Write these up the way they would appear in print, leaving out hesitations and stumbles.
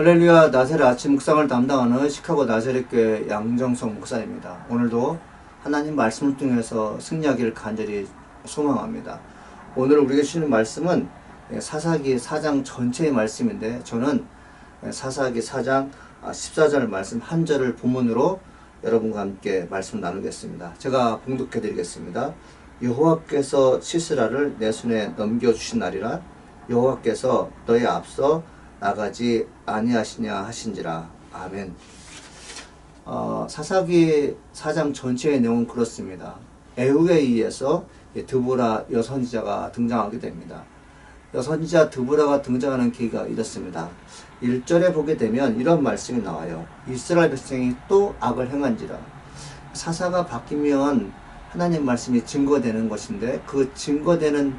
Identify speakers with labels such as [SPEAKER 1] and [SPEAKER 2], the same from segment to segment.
[SPEAKER 1] 할렐루야. 나세렛 아침 묵상을 담당하는 시카고 나세렛교회 양정성 목사입니다. 오늘도 하나님 말씀을 통해서 승리하기를 간절히 소망합니다. 오늘 우리에게 주시는 말씀은 사사기 4장 전체의 말씀인데, 저는 사사기 4장 14절 말씀 한 절을 본문으로 여러분과 함께 말씀 나누겠습니다. 제가 봉독해 드리겠습니다. 여호와께서 시스라를 내 손에 넘겨주신 날이라 여호와께서 너의 앞서 나가지 아니하시냐 하신지라. 아멘. 사사기 4장 전체의 내용은 그렇습니다. 에후에 의해서 드보라 여선지자가 등장하게 됩니다. 여선지자 드보라가 등장하는 계기가 이렇습니다. 1절에 보게 되면 이런 말씀이 나와요. 이스라엘 백성이 또 악을 행한지라. 사사가 바뀌면 하나님 말씀이 증거되는 것인데, 그 증거되는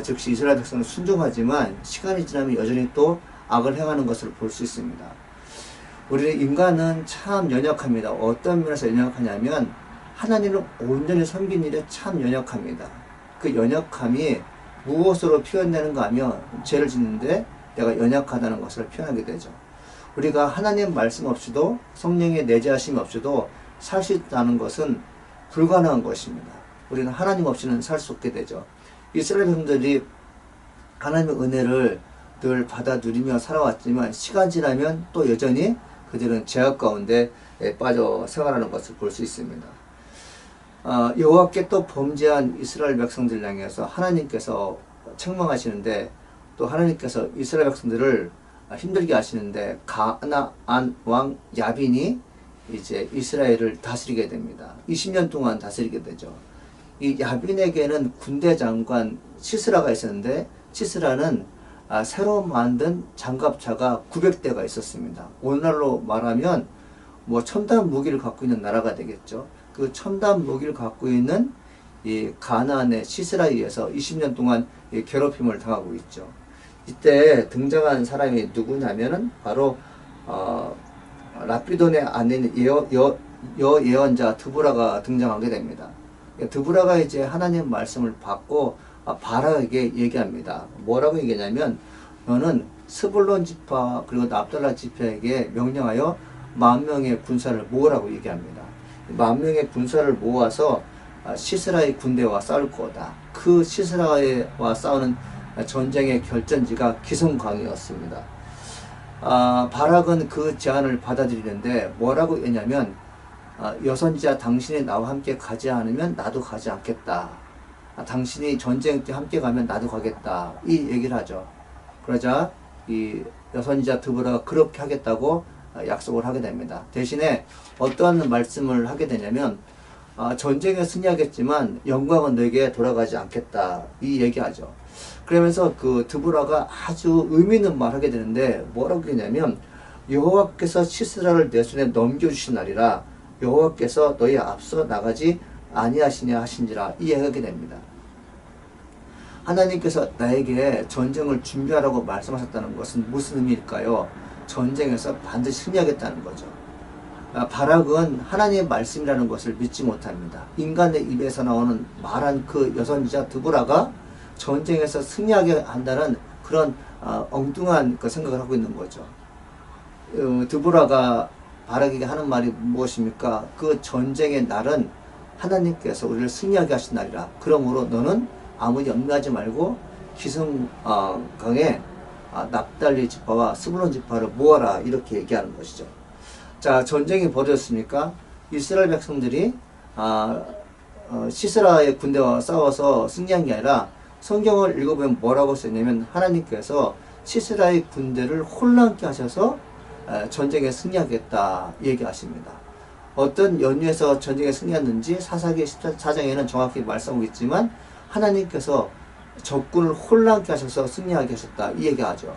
[SPEAKER 1] 즉시 이스라엘 백성은 순종하지만 시간이 지나면 여전히 또 악을 행하는 것을 볼 수 있습니다. 우리 인간은 참 연약합니다. 어떤 면에서 연약하냐면 하나님을 온전히 섬긴 일에 참 연약합니다. 그 연약함이 무엇으로 표현되는가 하면 죄를 짓는데 내가 연약하다는 것을 표현하게 되죠. 우리가 하나님 말씀 없이도 성령의 내재하심이 없이도 살 수 있다는 것은 불가능한 것입니다. 우리는 하나님 없이는 살 수 없게 되죠. 이스라엘 백성들이 하나님의 은혜를 늘 받아 누리며 살아왔지만 시간 지나면 또 여전히 그들은 죄악 가운데 빠져 생활하는 것을 볼 수 있습니다. 여호와께 또 범죄한 이스라엘 백성들 향해서 하나님께서 책망하시는데, 또 하나님께서 이스라엘 백성들을 힘들게 하시는데, 가나안 왕 야빈이 이제 이스라엘을 다스리게 됩니다. 20년 동안 다스리게 되죠. 이 야빈에게는 군대 장관 시스라가 있었는데, 시스라는 새로 만든 장갑차가 900대가 있었습니다. 오늘날로 말하면 첨단 무기를 갖고 있는 나라가 되겠죠. 그 첨단 무기를 갖고 있는 이 가나안의 시스라에 의해서 20년 동안 괴롭힘을 당하고 있죠. 이때 등장한 사람이 누구냐면은 바로 라피돈의 아내인 여예언자 드보라가 등장하게 됩니다. 드보라가 이제 하나님 말씀을 받고 바락에게 얘기합니다. 뭐라고 얘기하냐면, 너는 스불론 지파 그리고 납달라 지파에게 명령하여 10,000명의 군사를 모으라고 얘기합니다. 10,000명의 군사를 모아서 시스라의 군대와 싸울 거다. 그 시스라와 싸우는 전쟁의 결전지가 기송강이었습니다. 바락은 그 제안을 받아들이는데 뭐라고 했냐면, 여선지자 당신이 나와 함께 가지 않으면 나도 가지 않겠다. 당신이 전쟁 때 함께 가면 나도 가겠다. 이 얘기를 하죠. 그러자 이 여선지자 드보라가 그렇게 하겠다고 약속을 하게 됩니다. 대신에 어떠한 말씀을 하게 되냐면, 전쟁에 승리하겠지만 영광은 너에게 돌아가지 않겠다. 이 얘기하죠. 그러면서 그 드보라가 아주 의미 있는 말을 하게 되는데, 뭐라고 했냐면, 여호와께서 시스라를 내 손에 넘겨주신 날이라 여호와께서 너희 앞서 나가지 아니하시냐 하신지라. 이 얘기하게 됩니다. 하나님께서 나에게 전쟁을 준비하라고 말씀하셨다는 것은 무슨 의미일까요? 전쟁에서 반드시 승리하겠다는 거죠. 바락은 하나님의 말씀이라는 것을 믿지 못합니다. 인간의 입에서 나오는 말한 그 여선지자 드보라가 전쟁에서 승리하게 한다는 그런 엉뚱한 그 생각을 하고 있는 거죠. 드보라가 바락에게 하는 말이 무엇입니까? 그 전쟁의 날은 하나님께서 우리를 승리하게 하신 날이라. 그러므로 너는 아무 염려하지 말고 기성강에 납달리 지파와 스불론 지파를 모아라. 이렇게 얘기하는 것이죠. 자, 전쟁이 벌어졌으니까 이스라엘 백성들이 시스라의 군대와 싸워서 승리한 게 아니라, 성경을 읽어보면 뭐라고 썼냐면, 하나님께서 시스라의 군대를 혼란케 하셔서 전쟁에 승리하겠다 얘기하십니다. 어떤 연유에서 전쟁에 승리했는지 사사기 14장에는 정확히 말씀하고 있지만, 하나님께서 적군을 혼란케 하셔서 승리하게 하셨다 이 얘기하죠.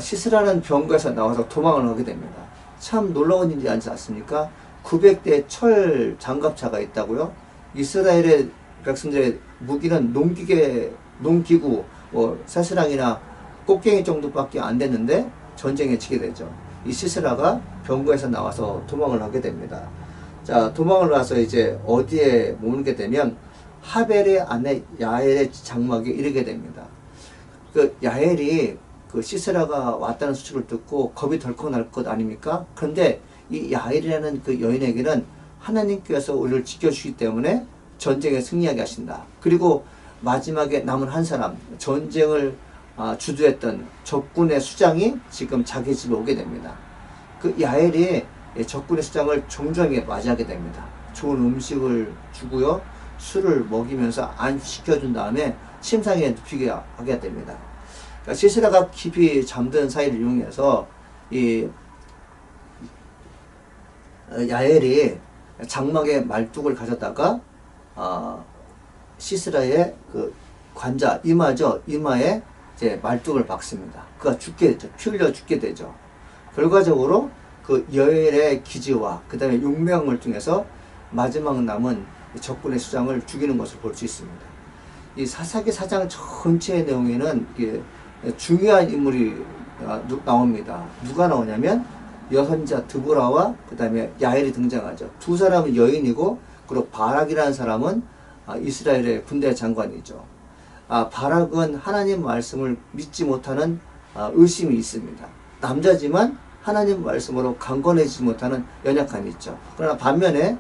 [SPEAKER 1] 시스라는 병거에서 나와서 도망을 하게 됩니다. 참 놀라운 일이 아니지 않습니까? 900대의 철 장갑차가 있다고요? 이스라엘의 백성들의 무기는 농기구, 새스랑이나 꽃갱이 정도밖에 안 됐는데 전쟁에 지게 되죠. 이 시스라가 병거에서 나와서 도망을 하게 됩니다. 자, 도망을 가서 이제 어디에 머물게 되면 하벨의 아내 야엘의 장막에 이르게 됩니다. 그 야엘이 그 시세라가 왔다는 소식을 듣고 겁이 덜컥 날 것 아닙니까? 그런데 이 야엘이라는 그 여인에게는 하나님께서 우리를 지켜주시기 때문에 전쟁에 승리하게 하신다. 그리고 마지막에 남은 한 사람, 전쟁을 주도했던 적군의 수장이 지금 자기 집에 오게 됩니다. 그 야엘이 적군의 수장을 정중하게 맞이하게 됩니다. 좋은 음식을 주고요, 술을 먹이면서 안식시켜준 다음에 침상에 눕히게 하게 됩니다. 그러니까 시스라가 깊이 잠든 사이를 이용해서 이 야엘이 장막에 말뚝을 가져다가 시스라의 그 관자 이마에 이제 말뚝을 박습니다. 그가 죽게 되죠. 피 흘려 죽게 되죠. 결과적으로 그 여엘의 기지와 그 다음에 용명을 통해서 마지막 남은 적군의 수장을 죽이는 것을 볼 수 있습니다. 이 사사기 4장 전체의 내용에는 중요한 인물이 나옵니다. 누가 나오냐면 여선자 드보라와 그 다음에 야엘이 등장하죠. 두 사람은 여인이고, 그리고 바락이라는 사람은 이스라엘의 군대 장관이죠. 바락은 하나님 말씀을 믿지 못하는 의심이 있습니다. 남자지만 하나님 말씀으로 강건해지지 못하는 연약함이 있죠. 그러나 반면에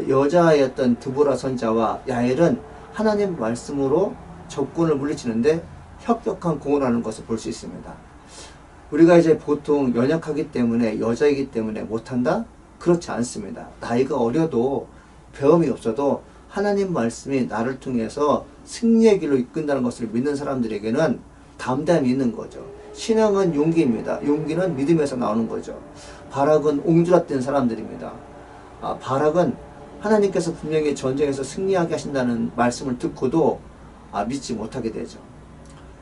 [SPEAKER 1] 여자였던 드보라 선자와 야엘은 하나님 말씀으로 적군을 물리치는데 혁혁한 공을 하는 것을 볼 수 있습니다. 우리가 이제 보통 연약하기 때문에, 여자이기 때문에 못한다? 그렇지 않습니다. 나이가 어려도 배움이 없어도 하나님 말씀이 나를 통해서 승리의 길로 이끈다는 것을 믿는 사람들에게는 담담이 있는 거죠. 신앙은 용기입니다. 용기는 믿음에서 나오는 거죠. 바락은 옹졸했던 사람들입니다. 바락은 하나님께서 분명히 전쟁에서 승리하게 하신다는 말씀을 듣고도 믿지 못하게 되죠.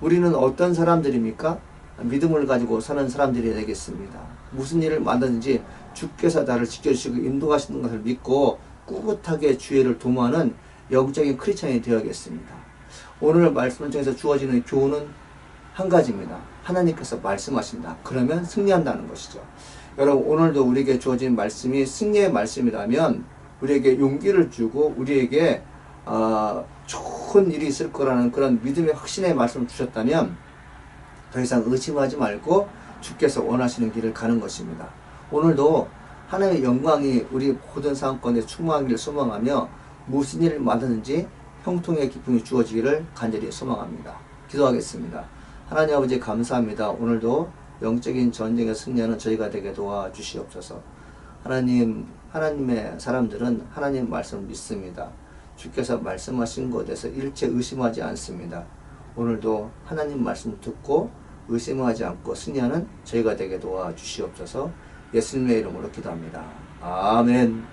[SPEAKER 1] 우리는 어떤 사람들입니까? 믿음을 가지고 사는 사람들이 되겠습니다. 무슨 일을 만드는지 주께서 나를 지켜주시고 인도하시는 것을 믿고 꿋꿋하게 주의를 도모하는 영적인 크리스찬이 되어야겠습니다. 오늘 말씀을 통해서 주어지는 교훈은 한 가지입니다. 하나님께서 말씀하신다. 그러면 승리한다는 것이죠. 여러분, 오늘도 우리에게 주어진 말씀이 승리의 말씀이라면 우리에게 용기를 주고 우리에게 좋은 일이 있을 거라는 그런 믿음의 확신의 말씀을 주셨다면 더 이상 의심하지 말고 주께서 원하시는 길을 가는 것입니다. 오늘도 하나님의 영광이 우리 모든 상황 가운데 충만하기를 소망하며 무슨 일을 만드는지 형통의 기쁨이 주어지기를 간절히 소망합니다. 기도하겠습니다. 하나님 아버지 감사합니다. 오늘도 영적인 전쟁에 승리하는 저희가 되게 도와주시옵소서. 하나님의 사람들은 하나님 말씀을 믿습니다. 주께서 말씀하신 것에서 일체 의심하지 않습니다. 오늘도 하나님 말씀 듣고 의심하지 않고 승리하는 저희가 되게 도와주시옵소서. 예수님의 이름으로 기도합니다. 아멘.